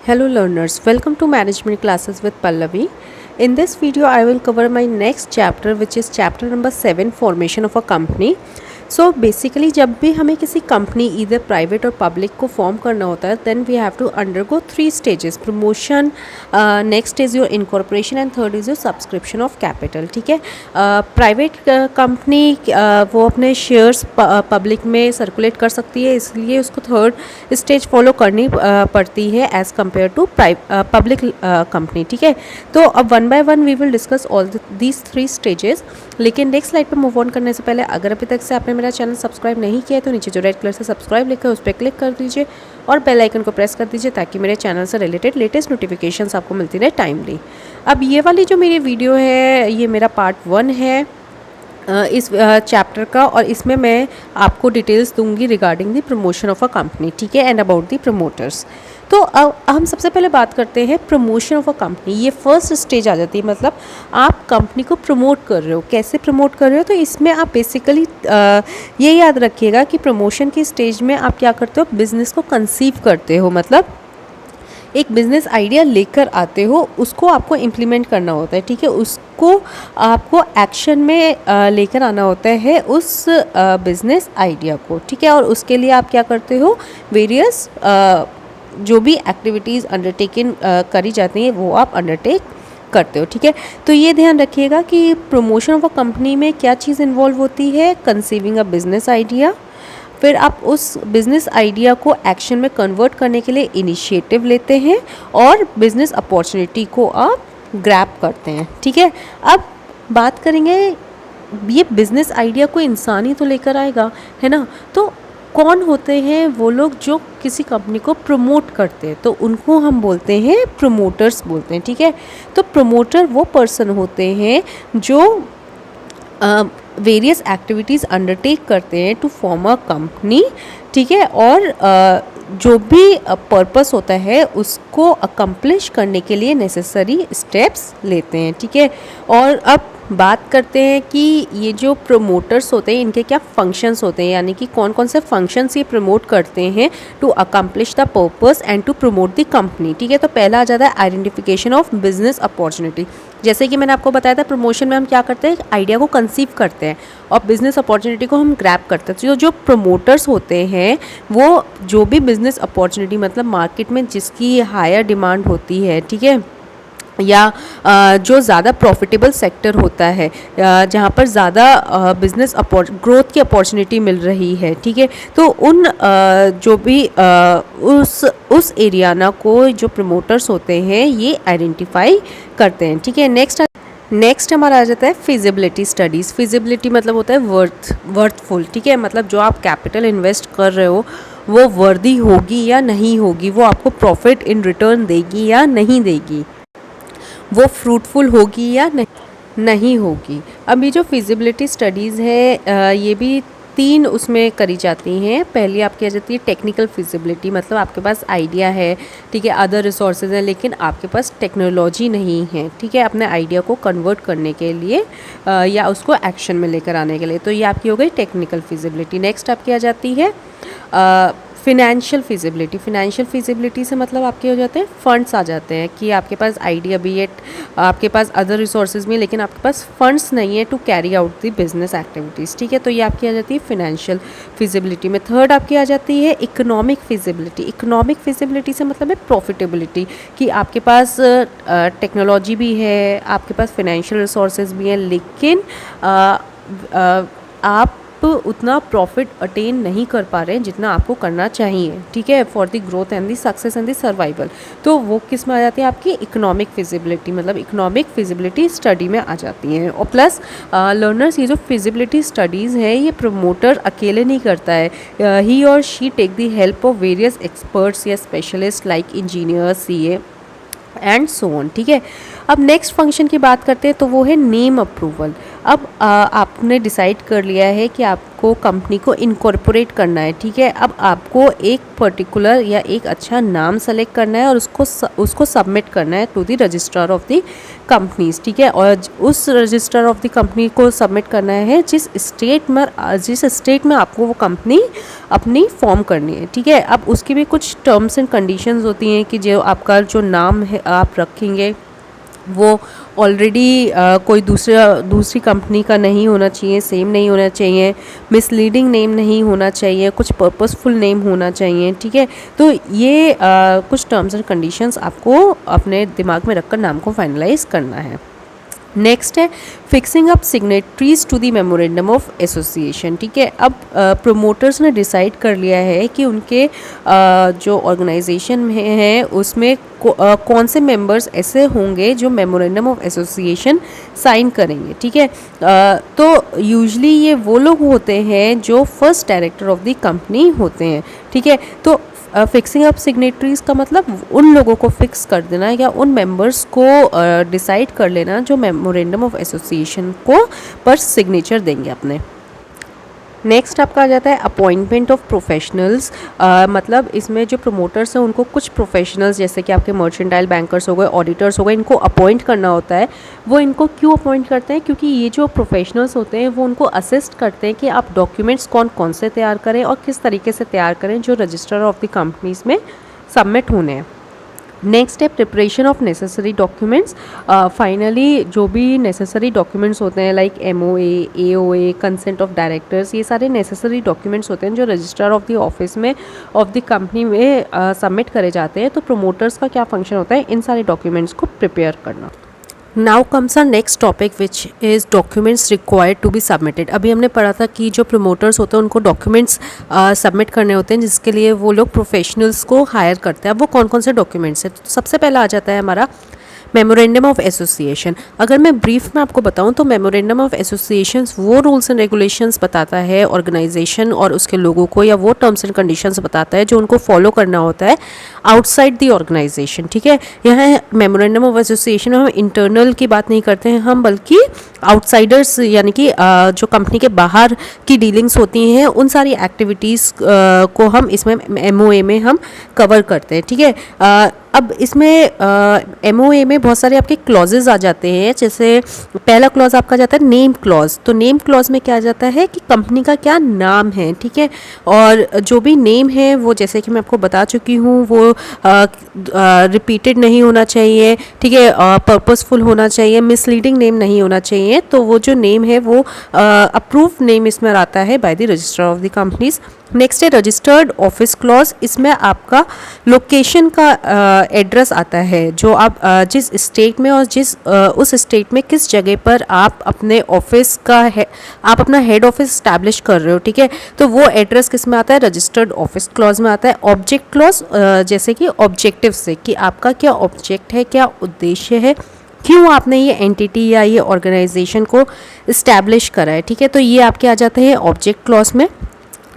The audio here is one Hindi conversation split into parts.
Hello learners, welcome to management classes with Pallavi. In this video I will cover my next chapter which is chapter number 7, formation of a company. So basically जब भी हमें किसी कंपनी इधर प्राइवेट और पब्लिक को फॉर्म करना होता है then we have to undergo 3 stages, promotion, next is your incorporation and third is your subscription of capital. ठीक है, प्राइवेट कंपनी वो अपने शेयर्स पब्लिक में सर्कुलेट कर सकती है, इसलिए उसको थर्ड स्टेज फॉलो करनी पड़ती है as compare to public company. ठीक है, तो अब one by one we will discuss all these 3 stages. लेकिन नेक्स्ट स्लाइड पर मूव ऑन करने से पहले अगर अभी तक से आपने मेरा चैनल सब्सक्राइब नहीं किया है तो नीचे जो रेड कलर से सब्सक्राइब लिखा है उस पर क्लिक कर दीजिए और बेल आइकन को प्रेस कर दीजिए ताकि मेरे चैनल से रिलेटेड लेटेस्ट नोटिफिकेशंस आपको मिलती रहे टाइमली. अब ये वाली जो मेरी वीडियो है ये मेरा पार्ट 1 है इस चैप्टर का, और इसमें मैं आपको डिटेल्स दूंगी regarding the promotion of a company. ठीक है, एंड अबाउट द प्रमोटर्स. तो अब हम सबसे पहले बात करते हैं प्रमोशन ऑफ अ कंपनी. ये फर्स्ट स्टेज आ जाती है, मतलब आप कंपनी को प्रमोट कर रहे हो. कैसे प्रमोट कर रहे हो, तो इसमें आप बेसिकली ये याद रखिएगा कि प्रमोशन की स्टेज में आप क्या करते हो, बिजनेस को कंसीव करते हो. मतलब एक बिज़नेस आइडिया लेकर आते हो, उसको आपको इम्प्लीमेंट करना होता है. ठीक है, उसको आपको एक्शन में लेकर आना होता है उस बिज़नेस आइडिया को. ठीक है, और उसके लिए आप क्या करते हो, वेरियस जो भी एक्टिविटीज़ अंडरटेकन करी जाती हैं वो आप अंडरटेक करते हो. ठीक है, तो ये ध्यान रखिएगा कि प्रमोशन ऑफ अ कंपनी में क्या चीज़ इन्वॉल्व होती है, कंसीविंग अ बिज़नेस आइडिया. फिर आप उस बिज़नेस आइडिया को एक्शन में कन्वर्ट करने के लिए इनिशिएटिव लेते हैं और बिज़नेस अपॉर्चुनिटी को आप ग्रैब करते हैं. ठीक है, अब बात करेंगे ये बिज़नेस आइडिया को इंसान ही तो लेकर आएगा, है ना. तो कौन होते हैं वो लोग जो किसी कंपनी को प्रमोट करते हैं, तो उनको हम बोलते हैं प्रमोटर्स बोलते हैं. ठीक है, तो प्रमोटर वो पर्सन होते हैं जो वेरियस एक्टिविटीज़ अंडरटेक करते हैं टू फॉर्म अ कंपनी. ठीक है, और जो भी पर्पस होता है उसको अकम्प्लिश करने के लिए नेसेसरी स्टेप्स लेते हैं. ठीक है, और अब बात करते हैं कि ये जो प्रमोटर्स होते हैं इनके क्या फंक्शंस होते हैं, यानी कि कौन कौन से फंक्शंस ये प्रमोट करते हैं to accomplish the purpose and to promote the company. ठीक है, तो पहला आ जाता है आइडेंटिफिकेशन ऑफ बिजनेस अपॉर्चुनिटी. जैसे कि मैंने आपको बताया था प्रमोशन में हम क्या करते हैं, आइडिया को कंसीव करते हैं और बिज़नेस अपॉर्चुनिटी को हम ग्रैब करते हैं. तो जो प्रमोटर्स होते हैं वो जो भी बिज़नेस अपॉर्चुनिटी, मतलब मार्केट में जिसकी हायर डिमांड होती है, ठीक है, या जो ज़्यादा प्रॉफिटेबल सेक्टर होता है, जहाँ पर ज़्यादा बिज़नेस ग्रोथ की अपॉर्चुनिटी मिल रही है. ठीक है, तो उन जो भी उस एरियाना को जो प्रमोटर्स होते हैं ये आइडेंटिफाई करते हैं. ठीक है, नेक्स्ट हमारा आ जाता है फिजिबिलिटी स्टडीज़. फिजिबिलिटी मतलब होता है वर्थफुल. ठीक है, मतलब जो आप कैपिटल इन्वेस्ट कर रहे हो वो वर्दी होगी या नहीं होगी, वो आपको प्रॉफिट इन रिटर्न देगी या नहीं देगी, वो फ्रूटफुल होगी या नहीं होगी. अब ये जो फिजिबिलिटी स्टडीज़ है ये भी 3 उसमें करी जाती हैं. पहली आपकी आ जाती है टेक्निकल फिजिबिलिटी, मतलब आपके पास आइडिया है, ठीक है, अदर रिसोर्सेज हैं, लेकिन आपके पास टेक्नोलॉजी नहीं है. ठीक है, अपने आइडिया को कन्वर्ट करने के लिए या उसको एक्शन में लेकर आने के लिए. तो ये आपकी हो गई टेक्निकल फिजिबिलिटी. नेक्स्ट आपकी आ जाती है फिनेंशियल फिजिबिलिटी. फिनेंशियल फिजिबिलिटी से मतलब आपके हो जाते हैं फंड्स आ जाते हैं कि आपके पास आइडिया भी है, आपके पास अदर रिसोर्सेज भी हैं, लेकिन आपके पास फंड्स नहीं है to carry out the business activities. ठीक है, तो ये आपकी आ जाती है फिनेंशियल फिजिबिलिटी में. थर्ड आपकी आ जाती है इकोनॉमिक फिजिबिलिटी. इकोनॉमिक फिजिबिलिटी से मतलब है प्रॉफिटेबिलिटी, कि आपके पास टेक्नोलॉजी भी है, आपके पास फिनेंशियल रिसोर्सेज भी हैं, लेकिन आप उतना प्रॉफिट अटेन नहीं कर पा रहे हैं जितना आपको करना चाहिए. ठीक है, for the growth and the success and the survival. तो वो किस में आ जाती है, आपकी इकोनॉमिक फिजिबिलिटी, मतलब इकोनॉमिक फिजिबिलिटी स्टडी में आ जाती हैं. और प्लस लर्नर्स ये जो फिजिबिलिटी स्टडीज़ है ये प्रमोटर अकेले नहीं करता है, ही और she take the help of various experts या specialist like engineer, CA and so on. ठीक है, अब नेक्स्ट फंक्शन की बात करते हैं तो वो है नेम अप्रूवल। अब आपने डिसाइड कर लिया है कि आपको कंपनी को इनकॉर्पोरेट करना है, ठीक है। अब आपको एक पर्टिकुलर या एक अच्छा नाम सेलेक्ट करना है और उसको सबमिट करना है to the registrar of the companies, ठीक है। और उस रजिस्ट्रार ऑफ द कंपनी को सबमिट करना है जिस स्टेट में आपको वो कंपनी अपनी फॉर्म करनी है, ठीक है। अब उसकी भी कुछ टर्म्स एंड कंडीशंस होती हैं कि जो आपका जो नाम है आप रखेंगे वो ऑलरेडी कोई दूसरी कंपनी का नहीं होना चाहिए, सेम नहीं होना चाहिए, मिसलीडिंग नेम नहीं होना चाहिए, कुछ पर्पसफुल नेम होना चाहिए, ठीक है। तो ये कुछ टर्म्स एंड कंडीशंस आपको अपने दिमाग में रखकर नाम को फाइनलाइज करना है। नेक्स्ट है fixing up signatories to the memorandum of association, ठीक है। अब प्रोमोटर्स ने डिसाइड कर लिया है कि उनके जो ऑर्गेनाइजेशन में है उसमें कौन से मेंबर्स ऐसे होंगे जो मेमोरेंडम ऑफ एसोसिएशन साइन करेंगे, ठीक है। तो यूजुअली ये वो लोग होते हैं जो first director of the company होते हैं, ठीक है। तो फिक्सिंग अप सिग्नेटरीज का मतलब उन लोगों को फिक्स कर देना या उन मेंबर्स को डिसाइड कर लेना जो मेमोरेंडम ऑफ एसोसिएशन को पर सिग्नेचर देंगे अपने। नेक्स्ट आपका आ जाता है अपॉइंटमेंट ऑफ प्रोफेशनल्स। मतलब इसमें जो प्रोमोटर्स हैं उनको कुछ प्रोफेशनल्स जैसे कि आपके मर्चेंटाइल बैंकर्स हो गए, ऑडिटर्स हो गए, इनको अपॉइंट करना होता है। वो इनको क्यों अपॉइंट करते हैं? क्योंकि ये जो प्रोफेशनल्स होते हैं वो उनको असिस्ट करते हैं कि आप डॉक्यूमेंट्स कौन से तैयार करें और किस तरीके से तैयार करें जो रजिस्टर ऑफ द कंपनीज में सबमिट होने हैं। नेक्स्ट है preparation of necessary documents. Finally जो भी नेसेसरी डॉक्यूमेंट्स होते हैं like MOA, AOA, consent of directors, ये सारे नेसेसरी डॉक्यूमेंट्स होते हैं जो रजिस्टर ऑफ द ऑफिस में ऑफ द कंपनी में सबमिट करे जाते हैं। तो प्रोमोटर्स का क्या फंक्शन होता है? इन सारे डॉक्यूमेंट्स को प्रिपेयर करना। Now comes our next topic which is documents required to be submitted. अभी हमने पढ़ा था कि जो प्रमोटर्स होते हैं उनको डॉक्यूमेंट्स सबमिट करने होते हैं जिसके लिए वो लोग प्रोफेशनल्स को हायर करते हैं। अब वो कौन कौन से डॉक्यूमेंट्स हैं? तो सबसे पहला आ जाता है हमारा मेमोरेंडम ऑफ एसोसिएशन। अगर मैं ब्रीफ में आपको बताऊं तो मेमोरेंडम ऑफ एसोसिएशंस वो रूल्स एंड रेगुलेशंस बताता है ऑर्गेनाइजेशन और उसके लोगों को, या वो टर्म्स एंड कंडीशंस बताता है जो उनको फॉलो करना होता है आउटसाइड द ऑर्गेनाइजेशन, ठीक है। यहाँ मेमोरेंडम ऑफ एसोसिएशन में हम इंटरनल की बात नहीं करते हैं हम, बल्कि आउटसाइडर्स यानी कि जो कंपनी के बाहर की डीलिंग्स होती हैं उन सारी एक्टिविटीज़ को हम इसमें MOA में हम कवर करते हैं, ठीक है। अब इसमें MOA में बहुत सारे आपके क्लॉजेज आ जाते हैं। जैसे पहला क्लॉज आपका जाता है नेम क्लॉज। तो नेम क्लॉज में क्या आ जाता है कि कंपनी का क्या नाम है, ठीक है। और जो भी नेम है वो जैसे कि मैं आपको बता चुकी हूँ वो रिपीटेड नहीं होना चाहिए, ठीक है, पर्पसफुल होना चाहिए, मिसलीडिंग नेम नहीं होना चाहिए। तो वो जो नेम है वो अप्रूव नेम इसमें आता है by the registrar of the companies. Next है रजिस्टर्ड ऑफिस क्लॉज। इसमें आपका लोकेशन का एड्रेस आता है, जो आप जिस स्टेट में और उस स्टेट में किस जगह पर आप अपने ऑफिस का आप अपना हेड ऑफिस इस्टेब्लिश कर रहे हो, ठीक है। तो वो एड्रेस किस में आता है? रजिस्टर्ड ऑफिस क्लॉज में आता है। ऑब्जेक्ट क्लॉज जैसे कि ऑब्जेक्टिव से कि आपका क्या ऑब्जेक्ट है, क्या उद्देश्य है, क्यों आपने ये एंटिटी या ये ऑर्गेनाइजेशन को इस्टेब्लिश करा है, ठीक है। तो ये आपके आ जाते हैं ऑब्जेक्ट क्लॉज में।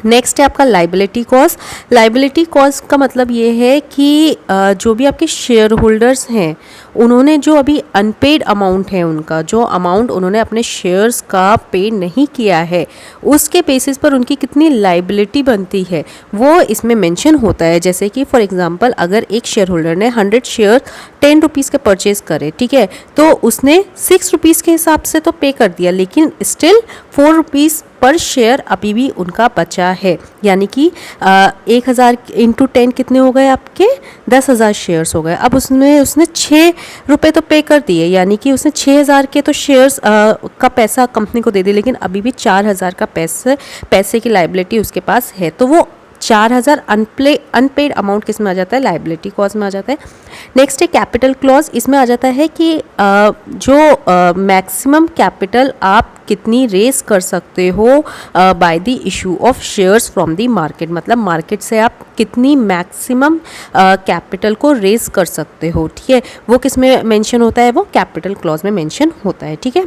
नेक्स्ट है आपका लाइबिलिटी कॉज। लाइबिलिटी कॉज का मतलब ये है कि जो भी आपके शेयर होल्डर्स हैं उन्होंने जो अभी अनपेड अमाउंट है, उनका जो अमाउंट उन्होंने अपने शेयर्स का पे नहीं किया है, उसके बेसिस पर उनकी कितनी लाइबिलिटी बनती है वो इसमें मेंशन होता है। जैसे कि फॉर एग्जांपल अगर एक शेयर होल्डर ने 100 शेयर 10 रुपीज़ के परचेज़ करे, ठीक है, तो उसने 6 रुपीज़ के हिसाब से तो पे कर दिया, लेकिन स्टिल 4 रुपीज़ पर शेयर अभी भी उनका बचा है। यानी कि 1000 इंटू 10 कितने हो गए आपके? 10,000 शेयर्स हो गए। अब उसने 6 रुपये तो पे कर दिए, यानी कि उसने 6,000 के तो शेयर्स का पैसा कंपनी को दे दिया, लेकिन अभी भी 4,000 का पैसे की लाइबिलिटी उसके पास है। तो वो 4,000 अनपेड अमाउंट किस में आ जाता है? लाइबिलिटी कॉज में आ जाता है। नेक्स्ट है कैपिटल क्लॉज। इसमें आ जाता है कि जो मैक्सिमम कैपिटल आप कितनी रेस कर सकते हो by the issue of shares from the market. मतलब मार्केट से आप कितनी मैक्सिमम कैपिटल को रेस कर सकते हो, ठीक है, वो किस में मेंशन होता है? वो कैपिटल क्लॉज में मेंशन होता है, ठीक है।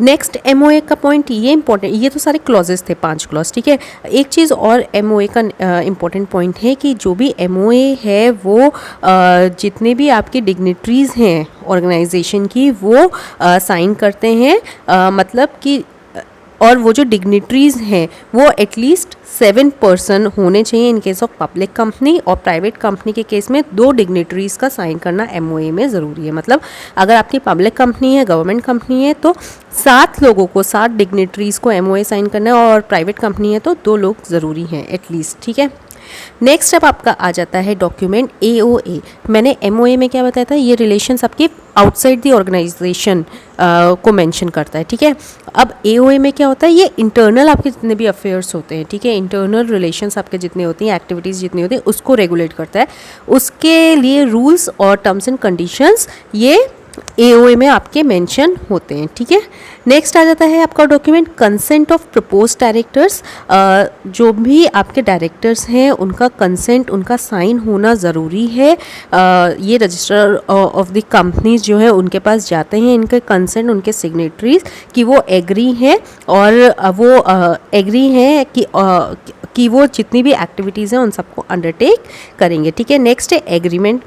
नेक्स्ट एमओए का पॉइंट ये इंपॉर्टेंट, ये तो सारे क्लॉजेस थे 5 क्लॉज, ठीक है। एक चीज़ और एमओए का इंपॉर्टेंट पॉइंट है कि जो भी एमओए है वो जितने भी आपके डिग्निटरीज़ हैं ऑर्गेनाइजेशन की वो साइन करते हैं, मतलब कि और वो जो डिग्निटरीज़ हैं वो एटलीस्ट 7 पर्सन होने चाहिए in case of public company, और प्राइवेट कंपनी के केस में 2 डिग्निटरीज़ का साइन करना एमओए में ज़रूरी है। मतलब अगर आपकी पब्लिक कंपनी है, गवर्नमेंट कंपनी है, तो 7 लोगों को, 7 डिग्निटरीज़ को एमओए साइन करना है, और प्राइवेट कंपनी है तो 2 लोग ज़रूरी हैं एटलीस्ट, ठीक है। नेक्स्ट अब आपका आ जाता है डॉक्यूमेंट एओए। मैंने एमओए में क्या बताया था, ये रिलेशंस आपके आउटसाइड द ऑर्गेनाइजेशन को मेंशन करता है, ठीक है। अब एओए में क्या होता है, ये इंटरनल आपके जितने भी अफेयर्स होते हैं, ठीक है, इंटरनल रिलेशंस आपके जितने होती हैं, एक्टिविटीज़ जितनी होती हैं, उसको रेगुलेट करता है। उसके लिए रूल्स और टर्म्स एंड कंडीशंस ये एओए में आपके मेंशन होते हैं, ठीक है। नेक्स्ट आ जाता है आपका document consent of propose directors. जो भी आपके डायरेक्टर्स हैं उनका कंसेंट, उनका साइन होना ज़रूरी है। ये रजिस्ट्रार ऑफ द कंपनीज जो है उनके पास जाते हैं, इनके कंसेंट, उनके सिग्नेटरीज कि वो एग्री हैं, और वो एग्री हैं कि वो जितनी भी एक्टिविटीज़ हैं उन सबको अंडरटेक करेंगे, ठीक है। नेक्स्ट है एग्रीमेंट।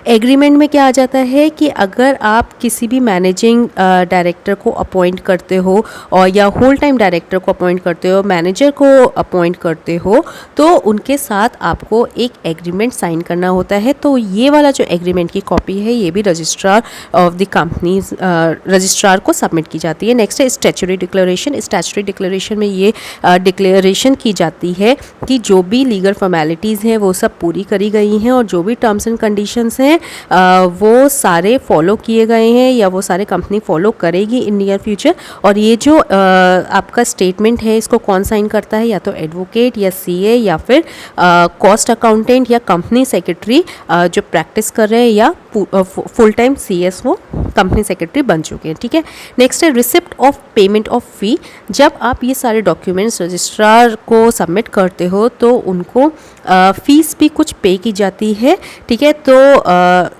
एग्रीमेंट में क्या आ जाता है कि अगर आप किसी भी मैनेजिंग डायरेक्टर को अपॉइंट करते हो, और या होल टाइम डायरेक्टर को अपॉइंट करते हो, मैनेजर को अपॉइंट करते हो, तो उनके साथ आपको एक एग्रीमेंट साइन करना होता है। तो ये वाला जो एग्रीमेंट की कॉपी है ये भी registrar of the company registrar को सबमिट की जाती है। नेक्स्ट है स्टैच्यूटरी डिक्लेरेशन। स्टैच्यूटरी डिक्लेरेशन में ये डिक्लेरेशन की जाती है कि जो भी लीगल फॉर्मेलिटीज़ हैं वो सब पूरी करी गई हैं, और जो भी टर्म्स एंड कंडीशंस हैं वो सारे फॉलो किए गए हैं, या वो सारे कंपनी फॉलो करेगी इन नियर फ्यूचर। और ये जो आपका स्टेटमेंट है इसको कौन साइन करता है, या तो एडवोकेट या सीए या फिर कॉस्ट अकाउंटेंट या कंपनी सेक्रेटरी जो प्रैक्टिस कर रहे हैं, या फुल टाइम सीएस वो कंपनी सेक्रेटरी बन चुके हैं, ठीक है। नेक्स्ट है रिसिप्ट ऑफ पेमेंट ऑफ फ़ी। जब आप ये सारे डॉक्यूमेंट्स रजिस्ट्रार को सबमिट करते हो तो उनको फ़ीस भी कुछ पे की जाती है, ठीक है। तो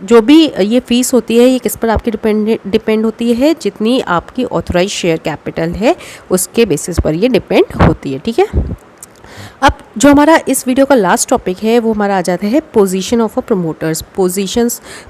जो भी ये फ़ीस होती है ये किस पर आपकी डिपेंड होती है, जितनी आपकी ऑथराइज शेयर कैपिटल है उसके बेसिस पर ये डिपेंड होती है, ठीक है। अब जो हमारा इस वीडियो का लास्ट टॉपिक है वो हमारा आ जाता है position of a promoters.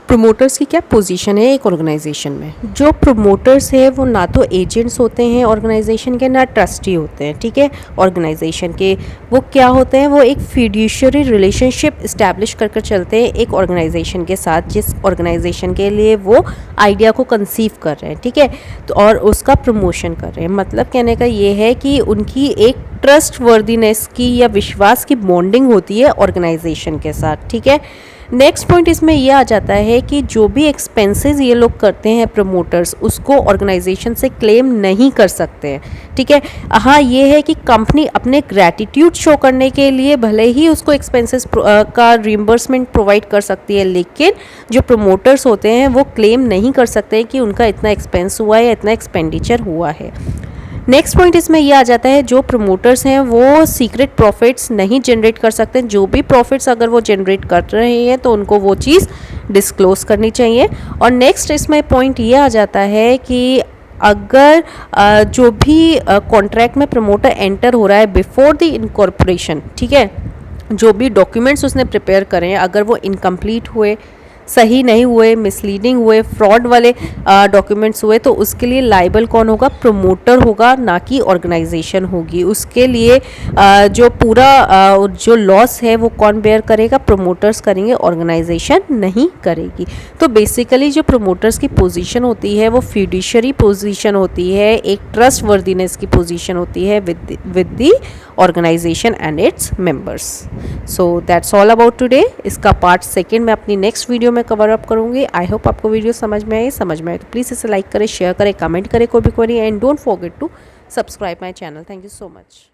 Promoters की क्या पोजीशन है एक ऑर्गेनाइजेशन में। जो प्रमोटर्स है वो ना तो एजेंट्स होते हैं ऑर्गेनाइजेशन के, ना ट्रस्टी होते हैं, ठीक है, ऑर्गेनाइजेशन के। वो क्या होते हैं, वो एक फिड्यूशियरी रिलेशनशिप इस्टेब्लिश कर चलते हैं एक ऑर्गेनाइजेशन के साथ, जिस ऑर्गेनाइजेशन के लिए वो आइडिया को कंसीव कर रहे हैं, ठीक है, तो और उसका प्रमोशन कर रहे हैं। मतलब कहने का ये है कि उनकी एक ट्रस्ट वर्दीनेस की या विश्वास की बॉन्डिंग होती है ऑर्गेनाइजेशन के साथ, ठीक है। नेक्स्ट पॉइंट इसमें यह आ जाता है कि जो भी एक्सपेंसेस ये लोग करते हैं प्रमोटर्स, उसको ऑर्गेनाइजेशन से क्लेम नहीं कर सकते हैं, ठीक है। हाँ, ये है कि कंपनी अपने ग्रैटिट्यूड शो करने के लिए भले ही उसको एक्सपेंसेस का रिम्बर्समेंट प्रोवाइड कर सकती है, लेकिन जो प्रमोटर्स होते हैं वो क्लेम नहीं कर सकते कि उनका इतना एक्सपेंस हुआ है या इतना एक्सपेंडिचर हुआ है। नेक्स्ट पॉइंट इसमें यह आ जाता है जो प्रमोटर्स हैं वो सीक्रेट प्रॉफिट्स नहीं जनरेट कर सकते। जो भी प्रॉफिट्स अगर वो जनरेट कर रहे हैं तो उनको वो चीज़ डिस्क्लोज करनी चाहिए। और नेक्स्ट इसमें पॉइंट ये आ जाता है कि अगर जो भी कॉन्ट्रैक्ट में प्रमोटर एंटर हो रहा है बिफोर द इनकॉर्पोरेशन, ठीक है, जो भी डॉक्यूमेंट्स उसने प्रिपेयर करें अगर वो इनकम्प्लीट हुए, सही नहीं हुए, मिसलीडिंग हुए, फ्रॉड वाले डॉक्यूमेंट्स हुए, तो उसके लिए लाइबल कौन होगा, प्रमोटर होगा, ना कि ऑर्गेनाइजेशन होगी। उसके लिए जो पूरा जो लॉस है वो कौन बेयर करेगा, प्रमोटर्स करेंगे, ऑर्गेनाइजेशन नहीं करेगी। तो बेसिकली जो प्रमोटर्स की पोजीशन होती है वो फिड्यूशियरी पोजीशन होती है, एक ट्रस्ट वर्दीनेस की पोजीशन होती है with the organisation and its members. So that's all about today. इसका पार्ट सेकेंड मैं अपनी नेक्स्ट वीडियो में कवर अप करूँगी। आई होप आपको वीडियो समझ में आए तो प्लीज़ इसे लाइक करें, शेयर करें, कमेंट करें कोई भी query, and don't forget to subscribe my channel. Thank you so much.